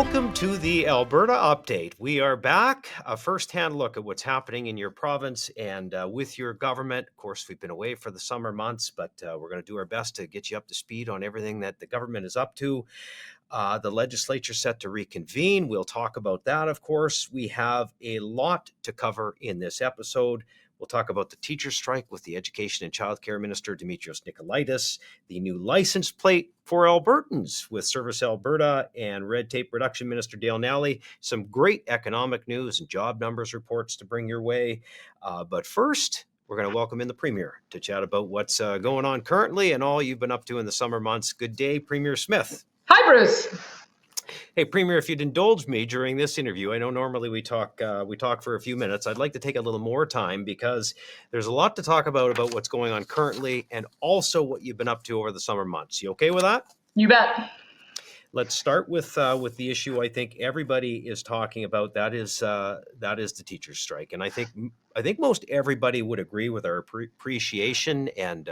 Welcome to the Alberta Update. We are back, a first-hand look at what's happening in your province and with your government. Of course, we've been away for the summer months, but we're going to do our best to get you up to speed on everything that the government is up to. The legislature set to reconvene. We'll talk about that, of course. We have a lot to cover in this episode. We'll talk about the teacher strike with the Education and Childcare Minister, Dimitrios Nicolaitis, the new license plate for Albertans with Service Alberta, and Red Tape Reduction Minister Dale Nally. Some great economic news and job numbers reports to bring your way. But first, we're going to welcome in the Premier to chat about what's going on currently and all you've been up to in the summer months. Good day, Premier Smith. Hi, Bruce. Hey, Premier, if you'd indulge me during this interview, I know normally we talk for a few minutes. I'd like to take a little more time because there's a lot to talk about what's going on currently and also what you've been up to over the summer months. You okay with that? You bet. Let's start with the issue I think everybody is talking about. That is the teachers' strike, and I think most everybody would agree with our appreciation and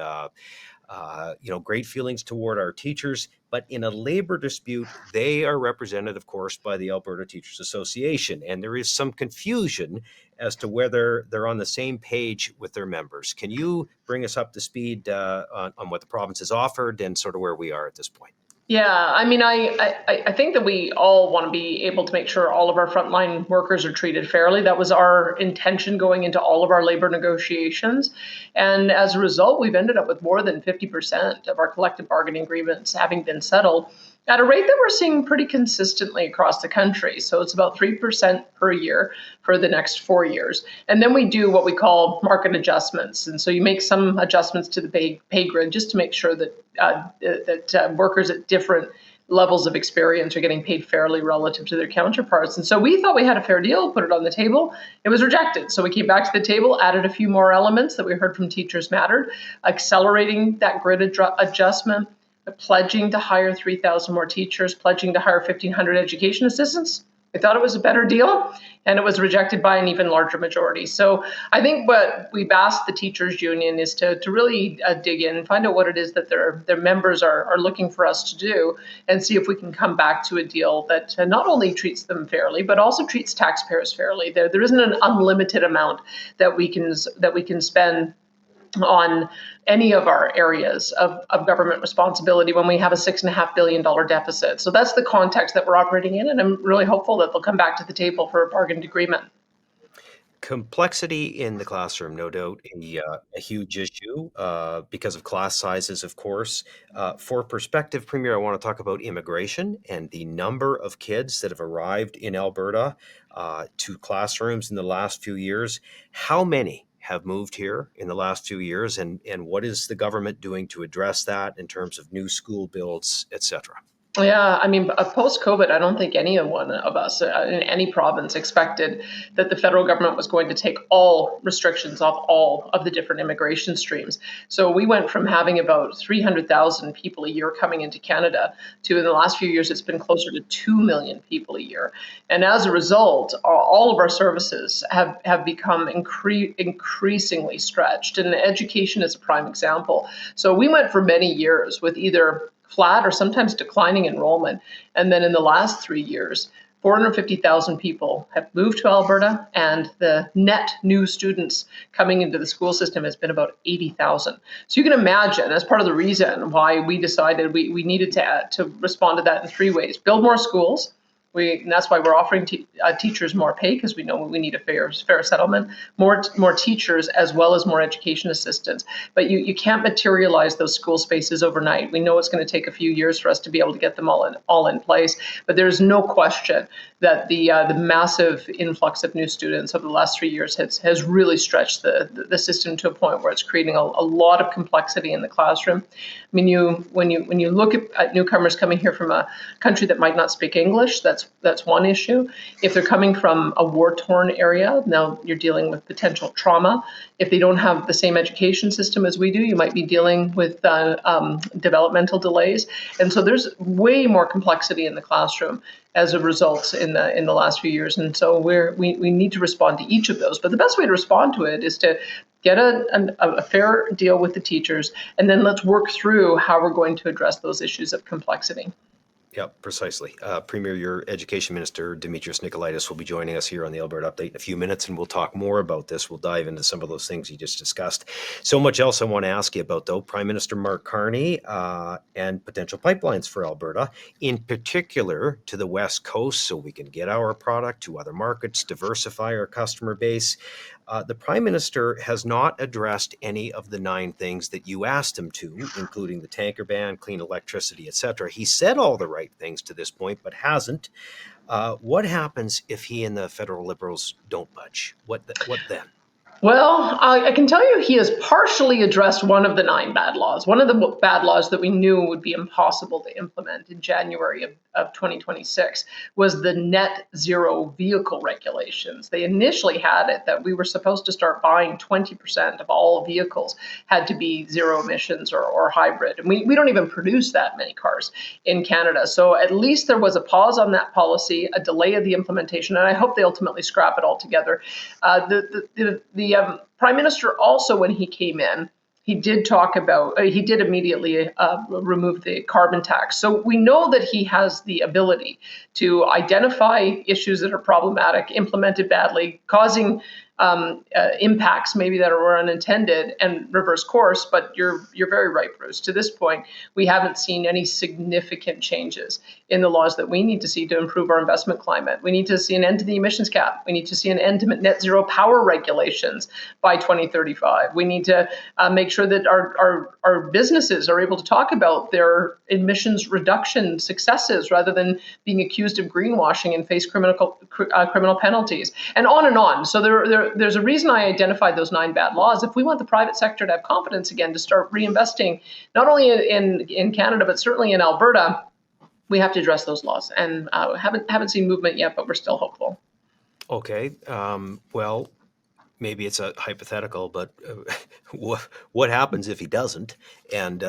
great feelings toward our teachers. But in a labor dispute, they are represented, of course, by the Alberta Teachers Association. And there is some confusion as to whether they're on the same page with their members. Can you bring us up to speed on what the province has offered and sort of where we are at this point? Yeah, I mean, I think that we all want to be able to make sure all of our frontline workers are treated fairly. That was our intention going into all of our labor negotiations. And as a result, we've ended up with more than 50% of our collective bargaining agreements having been settled at a rate that we're seeing pretty consistently across the country. So it's about 3% per year for the next 4 years. And then we do what we call market adjustments. And so you make some adjustments to the pay grid just to make sure that workers at different levels of experience are getting paid fairly relative to their counterparts. And so we thought we had a fair deal, put it on the table. It was rejected. So we came back to the table, added a few more elements that we heard from Teachers Mattered, accelerating that grid adjustment, pledging to hire 3,000 more teachers, pledging to hire 1,500 education assistants. We thought it was a better deal, and it was rejected by an even larger majority. So I think what we've asked the teachers union is to really dig in and find out what it is that their members are looking for us to do, and see if we can come back to a deal that not only treats them fairly, but also treats taxpayers fairly. There isn't an unlimited amount that we can spend on any of our areas of government responsibility when we have a $6.5 billion deficit. So that's the context that we're operating in, and I'm really hopeful that they'll come back to the table for a bargained agreement. Complexity in the classroom, no doubt, a huge issue because of class sizes, of course. For perspective, Premier, I want to talk about immigration and the number of kids that have arrived in Alberta to classrooms in the last few years. How many have moved here in the last few years, and what is the government doing to address that in terms of new school builds, et cetera? Yeah, I mean, post-COVID, I don't think any one of us in any province expected that the federal government was going to take all restrictions off all of the different immigration streams. So we went from having about 300,000 people a year coming into Canada to, in the last few years, it's been closer to 2 million people a year. And as a result, all of our services have become increasingly stretched. And education is a prime example. So we went for many years with either flat or sometimes declining enrollment. And then in the last 3 years, 450,000 people have moved to Alberta, and the net new students coming into the school system has been about 80,000. So you can imagine, as part of the reason why we decided we needed to respond to that in 3 ways: build more schools. And that's why we're offering teachers more pay, because we know we need a fair settlement, more teachers as well as more education assistants. But you can't materialize those school spaces overnight. We know it's going to take a few years for us to be able to get them all in place. But there's no question that the massive influx of new students over the last 3 years has really stretched the system to a point where it's creating a lot of complexity in the classroom. I mean, when you look at newcomers coming here from a country that might not speak English, that's one issue. If they're coming from a war-torn area, now you're dealing with potential trauma. If they don't have the same education system as we do, you might be dealing with developmental delays. And so there's way more complexity in the classroom as a result in the last few years. And so we need to respond to each of those. But the best way to respond to it is to get a fair deal with the teachers, and then let's work through how we're going to address those issues of complexity. Yep, precisely. Premier, your education minister, Demetrius Nicolaitis, will be joining us here on the Alberta Update in a few minutes, and we'll talk more about this. We'll dive into some of those things you just discussed. So much else I want to ask you about, though. Prime Minister Mark Carney and potential pipelines for Alberta, in particular to the West Coast, so we can get our product to other markets, diversify our customer base. The Prime Minister has not addressed any of the 9 things that you asked him to, including the tanker ban, clean electricity, etc. He said all the right things to this point, but hasn't. What happens if he and the federal Liberals don't budge? What then? Well, I can tell you he has partially addressed one of the 9 bad laws. One of the bad laws that we knew would be impossible to implement in January of 2026 was the net zero vehicle regulations. They initially had it that we were supposed to start buying 20% of all vehicles had to be zero emissions or hybrid. And we don't even produce that many cars in Canada. So at least there was a pause on that policy, a delay of the implementation, and I hope they ultimately scrap it altogether. The Prime Minister also, when he came in, he did talk about, he did immediately remove the carbon tax. So we know that he has the ability to identify issues that are problematic, implemented badly, causing impacts maybe that were unintended, and reverse course. But you're very right, Bruce. To this point, we haven't seen any significant changes in the laws that we need to see to improve our investment climate. We need to see an end to the emissions cap. We need to see an end to net zero power regulations by 2035. We need to make sure that our businesses are able to talk about their emissions reduction successes rather than being accused of greenwashing and face criminal penalties, and on and on. So there's a reason I identified those 9 bad laws. If we want the private sector to have confidence again to start reinvesting, not only in Canada, but certainly in Alberta, we have to address those laws. And haven't seen movement yet, but we're still hopeful. Okay. Well, maybe it's a hypothetical, but what happens if he doesn't? And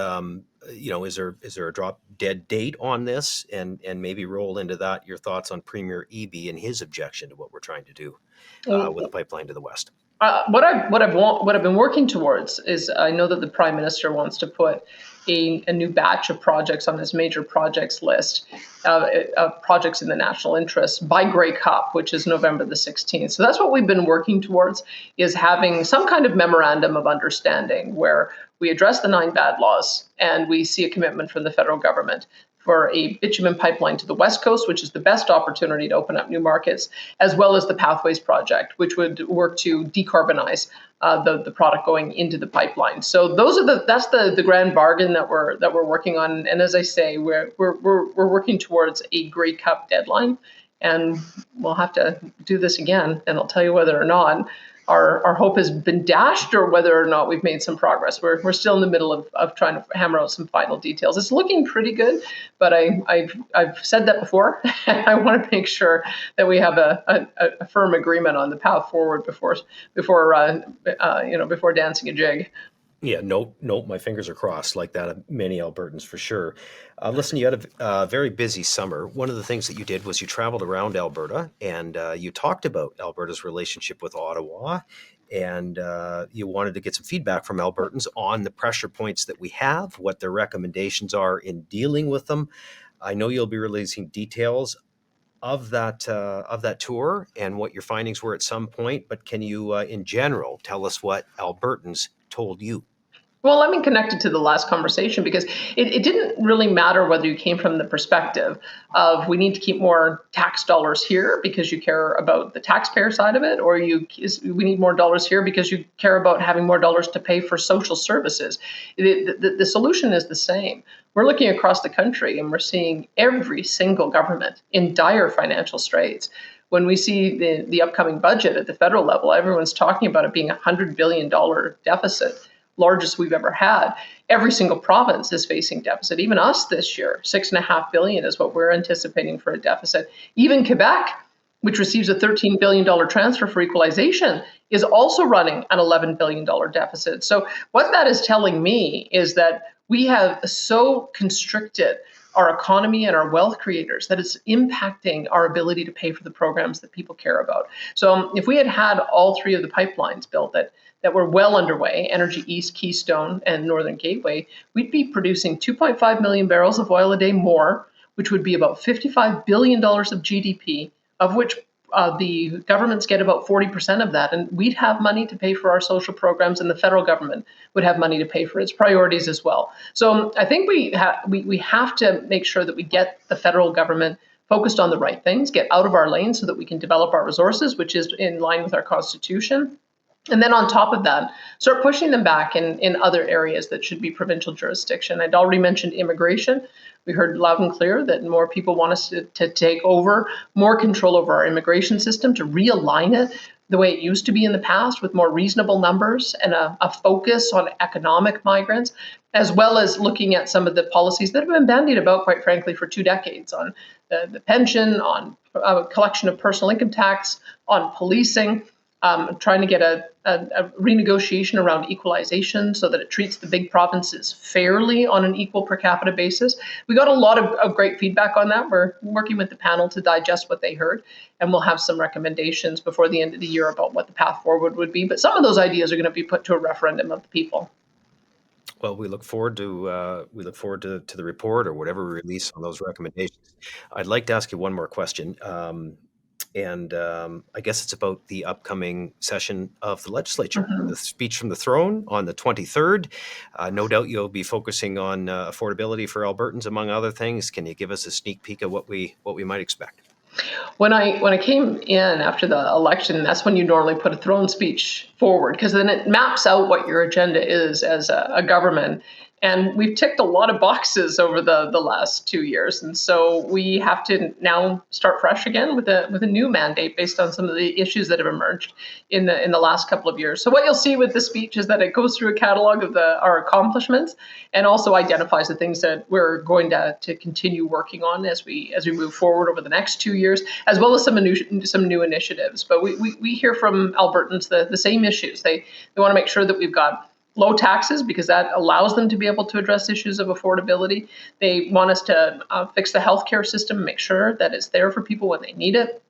is there a drop dead date on this? And maybe roll into that your thoughts on Premier Eby and his objection to what we're trying to do with a pipeline to the west. What I've been working towards is, I know that the Prime Minister wants to put a new batch of projects on this major projects list of projects in the national interest by Grey Cup, which is November the 16th. So that's what we've been working towards, is having some kind of memorandum of understanding where we address the 9 bad laws and we see a commitment from the federal government for a bitumen pipeline to the West Coast, which is the best opportunity to open up new markets, as well as the Pathways Project, which would work to decarbonize the product going into the pipeline. So that's the grand bargain that we're working on. And as I say, we're working towards a Grey Cup deadline, and we'll have to do this again, and I'll tell you whether or not our hope has been dashed or whether or not we've made some progress. We're still in the middle of trying to hammer out some final details. It's looking pretty good, but I've said that before. I want to make sure that we have a firm agreement on the path forward before dancing a jig. Yeah, no, my fingers are crossed like that of many Albertans for sure. Listen, you had a very busy summer. One of the things that you did was you traveled around Alberta and you talked about Alberta's relationship with Ottawa, and you wanted to get some feedback from Albertans on the pressure points that we have, what their recommendations are in dealing with them. I know you'll be releasing details of that tour and what your findings were at some point, but can you, in general, tell us what Albertans told you? Well, let me connect it to the last conversation, because it didn't really matter whether you came from the perspective of we need to keep more tax dollars here because you care about the taxpayer side of it, or we need more dollars here because you care about having more dollars to pay for social services. The solution is the same. We're looking across the country and we're seeing every single government in dire financial straits. When we see the upcoming budget at the federal level, everyone's talking about it being a $100 billion deficit, largest we've ever had. Every single province is facing deficit. Even us this year, $6.5 billion is what we're anticipating for a deficit. Even Quebec, which receives a $13 billion transfer for equalization, is also running an $11 billion deficit. So what that is telling me is that we have so constricted our economy and our wealth creators that it's impacting our ability to pay for the programs that people care about. So if we had all 3 of the pipelines built that were well underway, Energy East, Keystone, and Northern Gateway, we'd be producing 2.5 million barrels of oil a day more. which would be about $55 billion of GDP, of which the governments get about 40% of that, and we'd have money to pay for our social programs, and the federal government would have money to pay for its priorities as well. So I think we have to make sure that we get the federal government focused on the right things, get out of our lane so that we can develop our resources, which is in line with our Constitution. And then on top of that, start pushing them back in other areas that should be provincial jurisdiction. I'd already mentioned immigration. We heard loud and clear that more people want us to take over more control over our immigration system, to realign it the way it used to be in the past with more reasonable numbers and a focus on economic migrants, as well as looking at some of the policies that have been bandied about, quite frankly, for 2 decades on the pension, on collection of personal income tax, on policing, trying to get a renegotiation around equalization so that it treats the big provinces fairly on an equal per capita basis. We got a lot of great feedback on that. We're working with the panel to digest what they heard, and we'll have some recommendations before the end of the year about what the path forward would be. But some of those ideas are going to be put to a referendum of the people. Well, we look forward to the report or whatever we release on those recommendations. I'd like to ask you one more question, and I guess it's about the upcoming session of the legislature, Mm-hmm. the speech from the throne on the 23rd. No doubt you'll be focusing on affordability for Albertans, among other things. Can you give us a sneak peek of what we might expect? When I came in after the election, that's when you normally put a throne speech forward, because then it maps out what your agenda is as a government. And we've ticked a lot of boxes over the last 2 years, and so we have to now start fresh again with a new mandate based on some of the issues that have emerged in the last couple of years. So what you'll see with the speech is that it goes through a catalog of our accomplishments and also identifies the things that we're going to continue working on as we move forward over the next 2 years, as well as some new initiatives. But we hear from Albertans the same issues. They want to make sure that we've got low taxes because that allows them to be able to address issues of affordability. They want us to fix the healthcare system, make sure that it's there for people when they need it.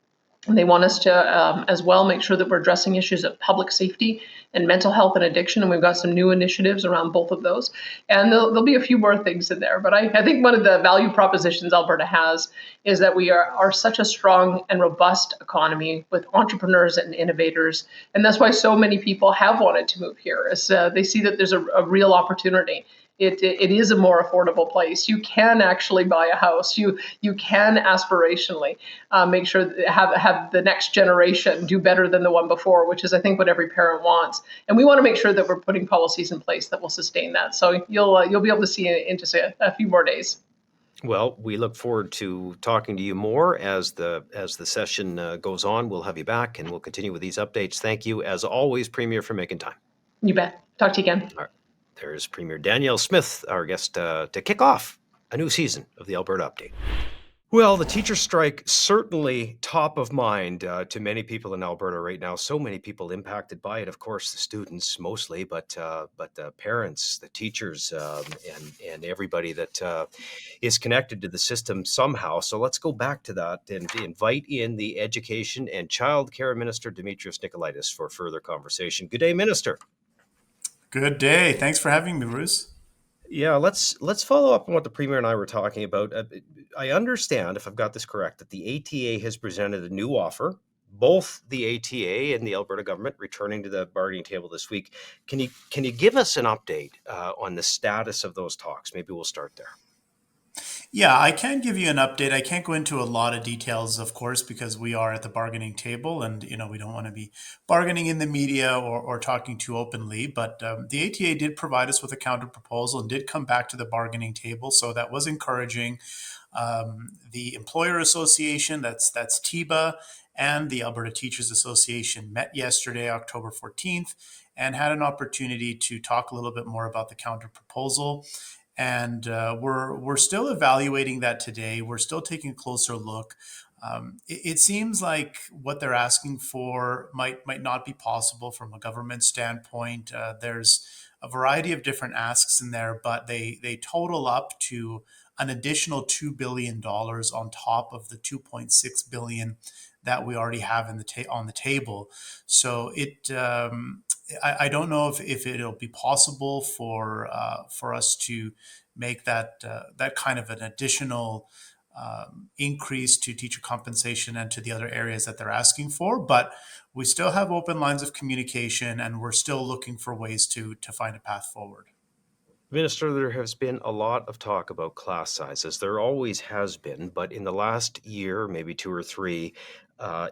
And they want us to, as well, make sure that we're addressing issues of public safety and mental health and addiction. And we've got some new initiatives around both of those. And there'll be a few more things in there. But I think one of the value propositions Alberta has is that we are such a strong and robust economy with entrepreneurs and innovators. And that's why so many people have wanted to move here, as they see that there's a real opportunity. It is a more affordable place. You can actually buy a house. You can aspirationally make sure that have the next generation do better than the one before, which is I think what every parent wants. And we want to make sure that we're putting policies in place that will sustain that. So you'll be able to see it in just a few more days. Well, we look forward to talking to you more as the session goes on. We'll have you back, and we'll continue with these updates. Thank you, as always, Premier, for making time. You bet. Talk to you again. All right. There's Premier Danielle Smith, our guest, to kick off a new season of the Alberta Update. Well, the teacher strike certainly top of mind to many people in Alberta right now. So many people impacted by it. Of course, the students mostly, but the parents, the teachers, and everybody that is connected to the system somehow. So let's go back to that and invite in the Education and Childcare Minister, Demetrios Nicolaitis, for further conversation. Good day, Minister. Good day. Thanks for having me, Bruce. Yeah, let's follow up on what the premier and I were talking about. I understand, if I've got this correct, that the ATA has presented a new offer. Both the ATA and the Alberta government returning to the bargaining table this week. Can you give us an update on the status of those talks? Maybe we'll start there. Yeah, I can give you an update. I can't go into a lot of details, of course, because we are at the bargaining table and, we don't want to be bargaining in the media or talking too openly. But the ATA did provide us with a counter proposal and did come back to the bargaining table. So that was encouraging. The Employer Association, that's TIBA, and the Alberta Teachers Association met yesterday, October 14th, and had an opportunity to talk a little bit more about the counter proposal. And we're still evaluating that today. We're still taking a closer look. It seems like what they're asking for might not be possible from a government standpoint. There's a variety of different asks in there, but they total up to an additional $2 billion on top of the 2.6 billion that we already have on the table. So I don't know if it'll be possible for us to make that kind of an additional increase to teacher compensation and to the other areas that they're asking for. But we still have open lines of communication, and we're still looking for ways to find a path forward. Minister, there has been a lot of talk about class sizes. There always has been, but in the last year, maybe two or three,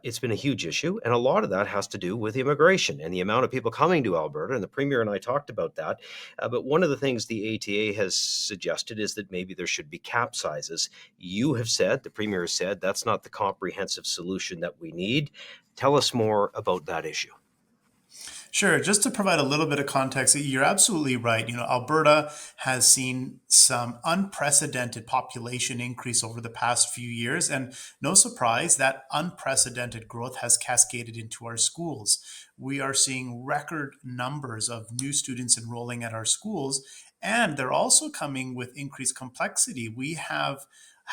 it's been a huge issue. And a lot of that has to do with immigration and the amount of people coming to Alberta. And the Premier and I talked about that. But one of the things the ATA has suggested is that maybe there should be cap sizes. You have said, the Premier has said, that's not the comprehensive solution that we need. Tell us more about that issue. Sure. Just to provide a little bit of context, you're absolutely right. Alberta has seen some unprecedented population increase over the past few years. And no surprise, that unprecedented growth has cascaded into our schools. We are seeing record numbers of new students enrolling at our schools, and they're also coming with increased complexity. We have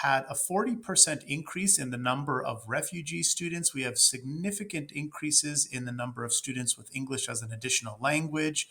had a 40% increase in the number of refugee students. We have significant increases in the number of students with English as an additional language.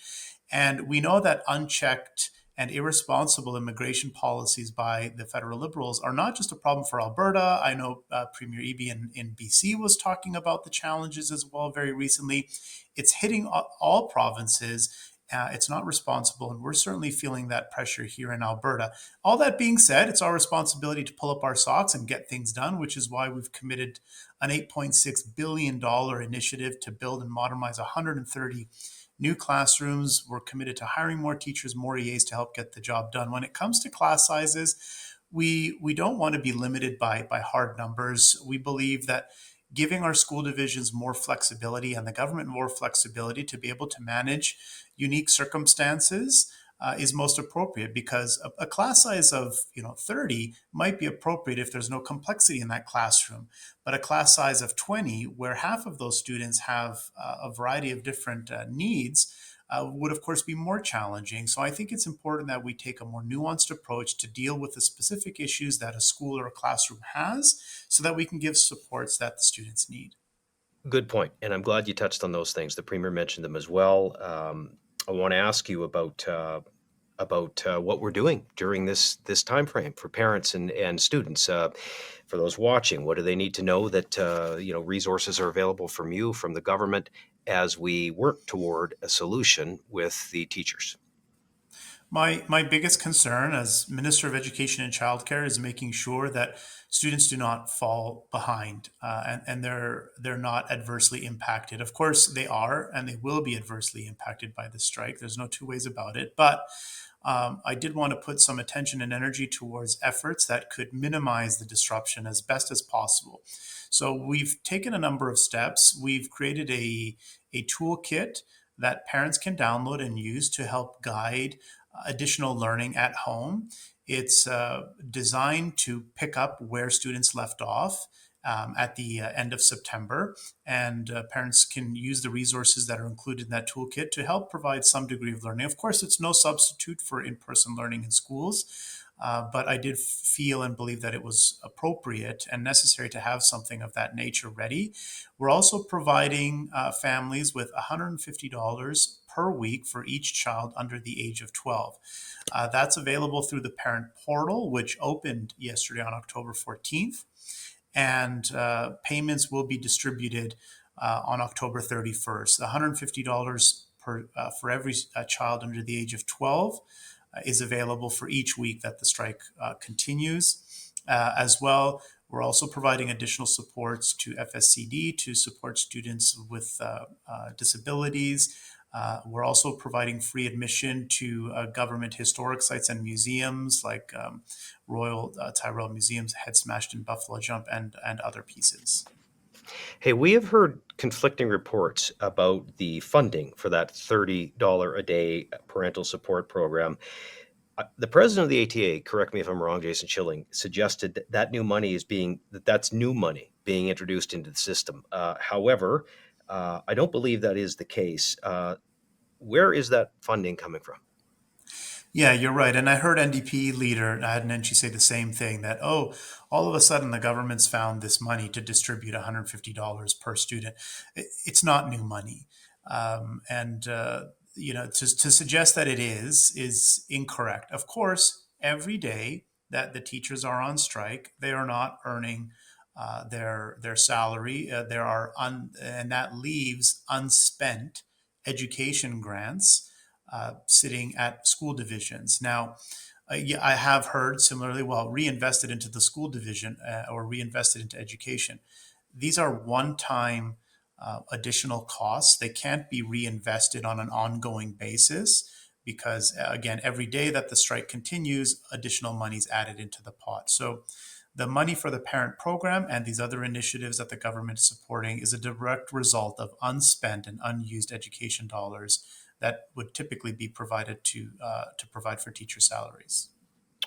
And we know that unchecked and irresponsible immigration policies by the federal Liberals are not just a problem for Alberta. I know Premier Eby in BC was talking about the challenges as well very recently. It's hitting all provinces. It's not responsible, and we're certainly feeling that pressure here in Alberta. All that being said, it's our responsibility to pull up our socks and get things done, which is why we've committed an $8.6 billion initiative to build and modernize 130 new classrooms. We're committed to hiring more teachers, more EAs to help get the job done. When it comes to class sizes, we don't want to be limited by hard numbers. We believe that giving our school divisions more flexibility and the government more flexibility to be able to manage unique circumstances is most appropriate, because a class size of 30 might be appropriate if there's no complexity in that classroom, but a class size of 20 where half of those students have a variety of different needs would of course be more challenging. So I think it's important that we take a more nuanced approach to deal with the specific issues that a school or a classroom has, so that we can give supports that the students need. Good point, and I'm glad you touched on those things. The Premier mentioned them as well. I want to ask you about what we're doing during this time frame for parents and students. For those watching, what do they need to know that resources are available from you, from the government, as we work toward a solution with the teachers? My biggest concern as Minister of Education and Childcare is making sure that students do not fall behind, and they're not adversely impacted. Of course, they are, and they will be adversely impacted by the strike. There's no two ways about it. But I did want to put some attention and energy towards efforts that could minimize the disruption as best as possible. So we've taken a number of steps. We've created a toolkit that parents can download and use to help guide additional learning at home. It's designed to pick up where students left off at the end of September. And parents can use the resources that are included in that toolkit to help provide some degree of learning. Of course, it's no substitute for in person learning in schools. But I did feel and believe that it was appropriate and necessary to have something of that nature ready. We're also providing families with $150 per week for each child under the age of 12. That's available through the parent portal, which opened yesterday on October 14th. And payments will be distributed on October 31st. $150 for every child under the age of 12 is available for each week that the strike continues. As well, we're also providing additional supports to FSCD to support students with disabilities. We're also providing free admission to government historic sites and museums like Royal Tyrrell Museum's Head Smashed in Buffalo Jump and other pieces. Hey, we have heard conflicting reports about the funding for that $30 a day parental support program. The president of the ATA, correct me if I'm wrong, Jason Schilling, suggested that new money that's new money being introduced into the system. However, I don't believe that is the case. Where is that funding coming from? Yeah, you're right. And I heard NDP leader Adnan Nenshi say the same thing, that, oh, all of a sudden the government's found this money to distribute $150 per student. It's not new money. And, to suggest that it is incorrect. Of course, every day that the teachers are on strike. They are not earning their salary. And that leaves unspent education grants sitting at school divisions. Now, yeah, I have heard similarly, well, reinvested into the school division or reinvested into education. These are one-time additional costs. They can't be reinvested on an ongoing basis because, again, every day that the strike continues, additional money is added into the pot. So the money for the parent program and these other initiatives that the government is supporting is a direct result of unspent and unused education dollars that would typically be provided to provide for teacher salaries.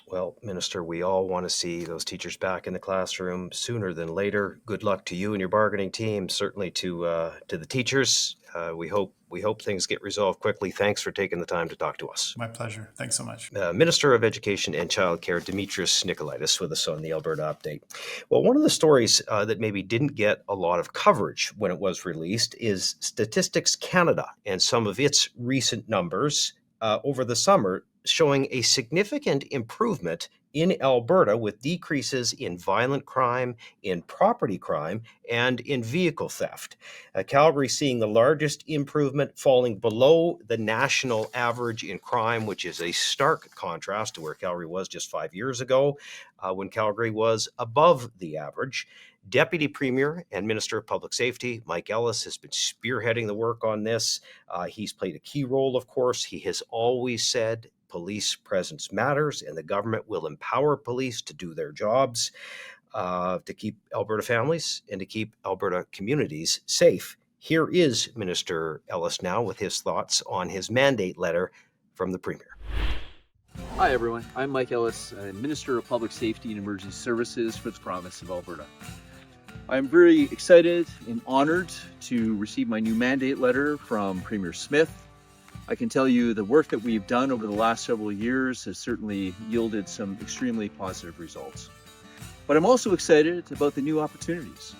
Well, Minister, we all want to see those teachers back in the classroom sooner than later. Good luck to you and your bargaining team. Certainly to the teachers. We hope things get resolved quickly. Thanks for taking the time to talk to us. My pleasure. Thanks so much. Minister of Education and Childcare, Dimitris Nikolaitis, with us on the Alberta Update. Well, one of the stories that maybe didn't get a lot of coverage when it was released is Statistics Canada and some of its recent numbers over the summer showing a significant improvement in Alberta with decreases in violent crime, in property crime, and in vehicle theft. Calgary seeing the largest improvement, falling below the national average in crime, which is a stark contrast to where Calgary was just 5 years ago, when Calgary was above the average. Deputy Premier and Minister of Public Safety, Mike Ellis, has been spearheading the work on this. He's played a key role, of course. He has always said police presence matters, and the government will empower police to do their jobs, to keep Alberta families and to keep Alberta communities safe. Here is Minister Ellis now with his thoughts on his mandate letter from the Premier. Hi everyone, I'm Mike Ellis, Minister of Public Safety and Emergency Services for the province of Alberta. I'm very excited and honored to receive my new mandate letter from Premier Smith. I can tell you the work that we've done over the last several years has certainly yielded some extremely positive results. But I'm also excited about the new opportunities.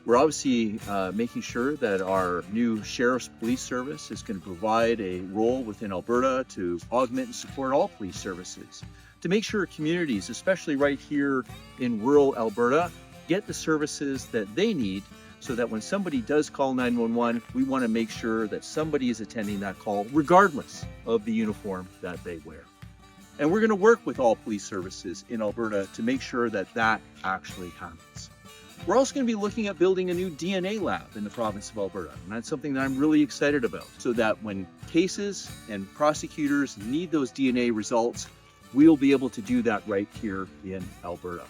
We're obviously making sure that our new Sheriff's Police Service is going to provide a role within Alberta to augment and support all police services, to make sure communities, especially right here in rural Alberta, get the services that they need so that when somebody does call 911, we want to make sure that somebody is attending that call regardless of the uniform that they wear. And we're going to work with all police services in Alberta to make sure that that actually happens. We're also going to be looking at building a new DNA lab in the province of Alberta, and that's something that I'm really excited about, so that when cases and prosecutors need those DNA results, we'll be able to do that right here in Alberta.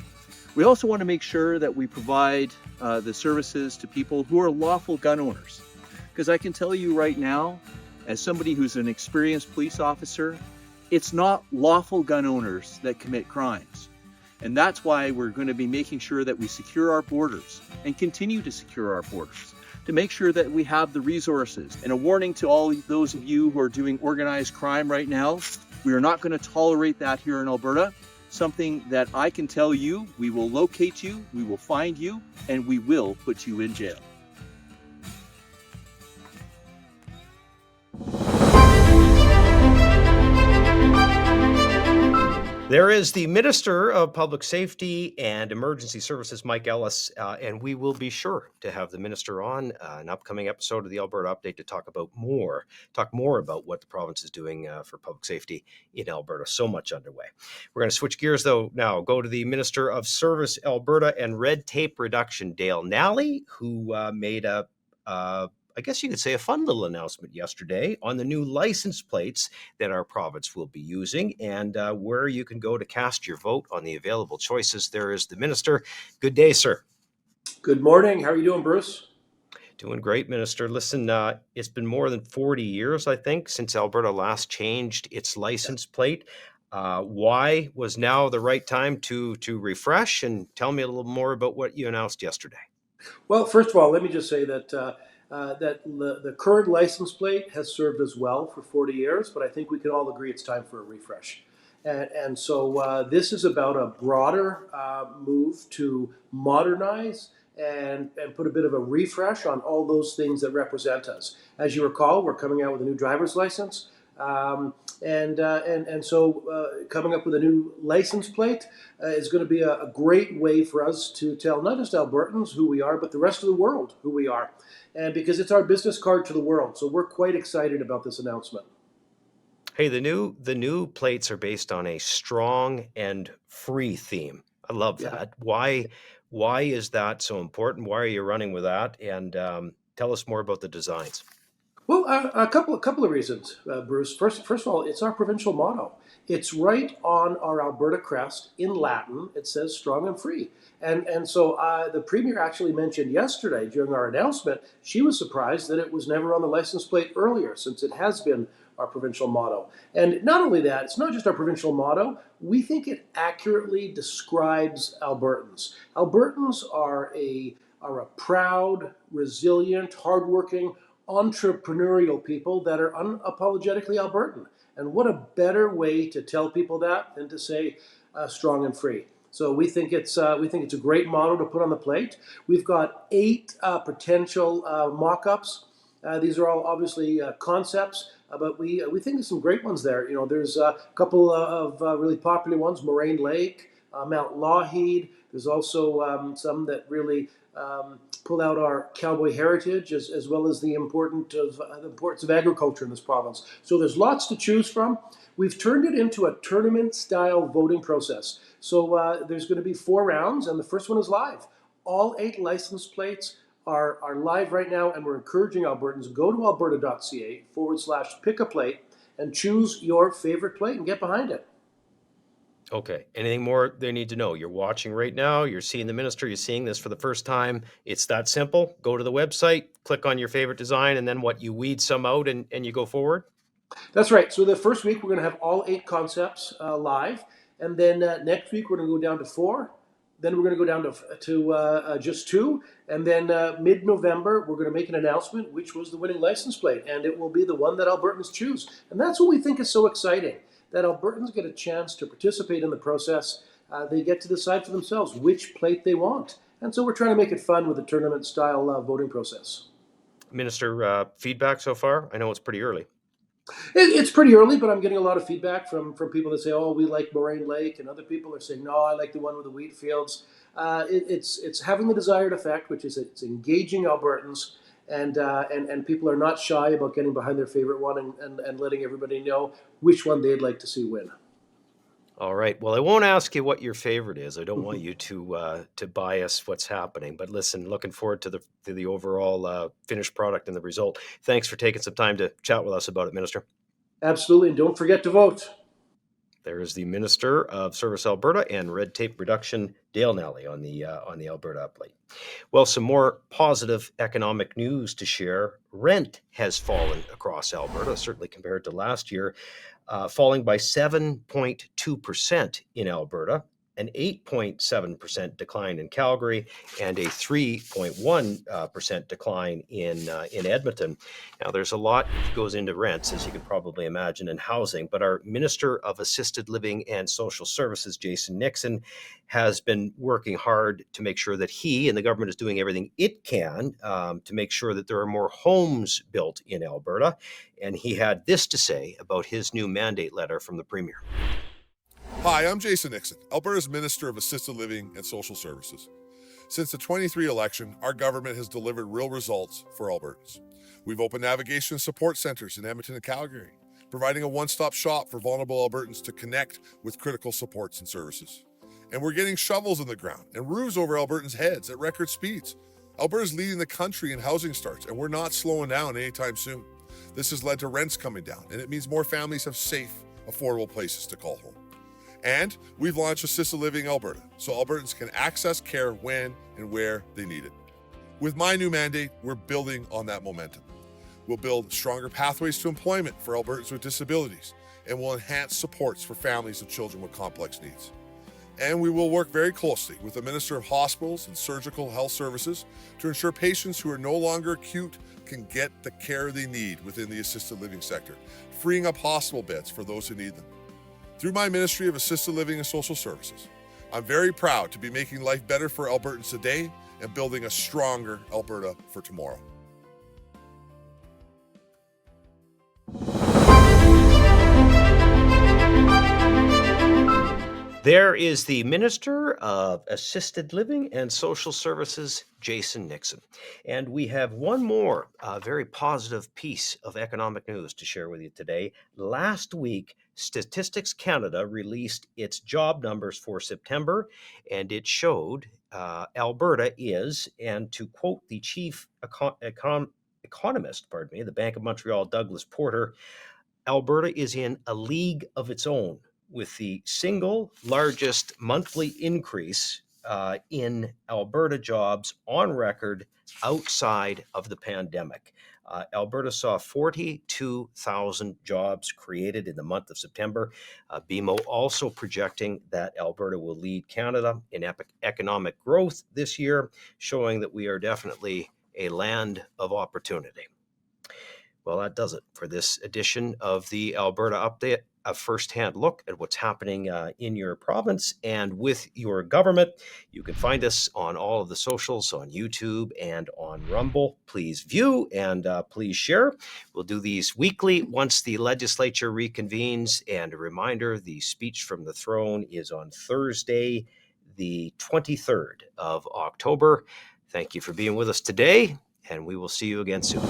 We also want to make sure that we provide the services to people who are lawful gun owners, because I can tell you right now, as somebody who's an experienced police officer, it's not lawful gun owners that commit crimes. And that's why we're going to be making sure that we secure our borders and continue to secure our borders, to make sure that we have the resources. And a warning to all those of you who are doing organized crime right now, we are not going to tolerate that here in Alberta. Something that I can tell you, we will locate you, we will find you, and we will put you in jail. There is the Minister of Public Safety and Emergency Services, Mike Ellis, and we will be sure to have the minister on an upcoming episode of the Alberta Update to talk more about what the province is doing for public safety in Alberta. So much underway. We're going to switch gears, though, now. Go to the Minister of Service Alberta and Red Tape Reduction, Dale Nally, who made I guess you could say a fun little announcement yesterday on the new license plates that our province will be using, and where you can go to cast your vote on the available choices. There is the minister. Good day, sir. Good morning. How are you doing, Bruce? Doing great, Minister. Listen, it's been more than 40 years, I think, since Alberta last changed its license plate. Why was now the right time to refresh? And tell me a little more about what you announced yesterday. Well, first of all, let me just say that the current license plate has served us well for 40 years, but I think we can all agree it's time for a refresh. And so this is about a broader move to modernize and put a bit of a refresh on all those things that represent us. As you recall, we're coming out with a new driver's license. So coming up with a new license plate is going to be a great way for us to tell not just Albertans who we are, but the rest of the world who we are, and because it's our business card to the world. So we're quite excited about this announcement. Hey, the new plates are based on a strong and free theme. I love Yeah. that. Why is that so important? Why are you running with that? And tell us more about the designs. Well, a couple of reasons, Bruce. First of all, it's our provincial motto. It's right on our Alberta crest in Latin. It says "strong and free," and so the premier actually mentioned yesterday during our announcement she was surprised that it was never on the license plate earlier, since it has been our provincial motto. And not only that, it's not just our provincial motto. We think it accurately describes Albertans. Albertans are a proud, resilient, hardworking, entrepreneurial people that are unapologetically Albertan. And what a better way to tell people that than to say strong and free. So we think it's a great motto to put on the plate. We've got 8 potential mock-ups. These are all obviously concepts, but we think there's some great ones there. You know, there's a couple of really popular ones: Moraine Lake, Mount Lougheed. There's also some that really pull out our cowboy heritage, as well as the importance of agriculture in this province. So there's lots to choose from. We've turned it into a tournament-style voting process. So there's going to be 4 rounds, and the first one is live. All 8 license plates are live right now, and we're encouraging Albertans, go to alberta.ca/pick-a-plate and choose your favorite plate and get behind it. Okay. Anything more they need to know? You're watching right now. You're seeing the minister. You're seeing this for the first time. It's that simple. Go to the website, click on your favorite design, and then what? You weed some out and you go forward. That's right. So the first week we're going to have all 8 concepts live, and then next week we're going to go down to 4. Then we're going to go down to just 2, and then mid-November we're going to make an announcement which was the winning license plate, and it will be the one that Albertans choose. And that's what we think is so exciting, that Albertans get a chance to participate in the process. They get to decide for themselves which plate they want, and so we're trying to make it fun with a tournament-style voting process. Minister, feedback so far? I know it's pretty early. It's pretty early, but I'm getting a lot of feedback from people that say, "Oh, we like Moraine Lake," and other people are saying, "No, I like the one with the wheat fields." It's having the desired effect, which is it's engaging Albertans, and people are not shy about getting behind their favorite one and letting everybody know which one they'd like to see win. All right. Well, I won't ask you what your favorite is. I don't want you to bias what's happening. But listen, looking forward to the overall finished product and the result. Thanks for taking some time to chat with us about it, Minister. Absolutely, and don't forget to vote. There is the Minister of Service Alberta and Red Tape Reduction, Dale Nally, on the Alberta update. Well, some more positive economic news to share. Rent has fallen across Alberta, certainly compared to last year, falling by 7.2% in Alberta, an 8.7% decline in Calgary, and a 3.1% decline in Edmonton. Now, there's a lot that goes into rents, as you can probably imagine, and housing, but our Minister of Assisted Living and Social Services, Jason Nixon, has been working hard to make sure that he and the government is doing everything it can to make sure that there are more homes built in Alberta. And he had this to say about his new mandate letter from the Premier. Hi, I'm Jason Nixon, Alberta's Minister of Assisted Living and Social Services. Since the 23 election, our government has delivered real results for Albertans. We've opened navigation and support centers in Edmonton and Calgary, providing a one-stop shop for vulnerable Albertans to connect with critical supports and services. And we're getting shovels in the ground and roofs over Albertans' heads at record speeds. Alberta's leading the country in housing starts, and we're not slowing down anytime soon. This has led to rents coming down, and it means more families have safe, affordable places to call home. And we've launched Assisted Living Alberta, so Albertans can access care when and where they need it. With my new mandate, we're building on that momentum. We'll build stronger pathways to employment for Albertans with disabilities, and we'll enhance supports for families of children with complex needs. And we will work very closely with the Minister of Hospitals and Surgical Health Services to ensure patients who are no longer acute can get the care they need within the assisted living sector, freeing up hospital beds for those who need them. Through my Ministry of Assisted Living and Social Services, I'm very proud to be making life better for Albertans today and building a stronger Alberta for tomorrow. There is the Minister of Assisted Living and Social Services, Jason Nixon. And we have one more very positive piece of economic news to share with you today. Last week, Statistics Canada released its job numbers for September, and it showed Alberta is, and to quote the chief economist, the Bank of Montreal, Douglas Porter, Alberta is in a league of its own with the single largest monthly increase in Alberta jobs on record outside of the pandemic. Alberta saw 42,000 jobs created in the month of September. BMO also projecting that Alberta will lead Canada in economic growth this year, showing that we are definitely a land of opportunity. Well, that does it for this edition of the Alberta Update, a first-hand look at what's happening in your province and with your government. You can find us on all of the socials, on YouTube and on Rumble. Please view and please share. We'll do these weekly once the legislature reconvenes. And a reminder, the speech from the throne is on Thursday, the 23rd of October. Thank you for being with us today, and we will see you again soon.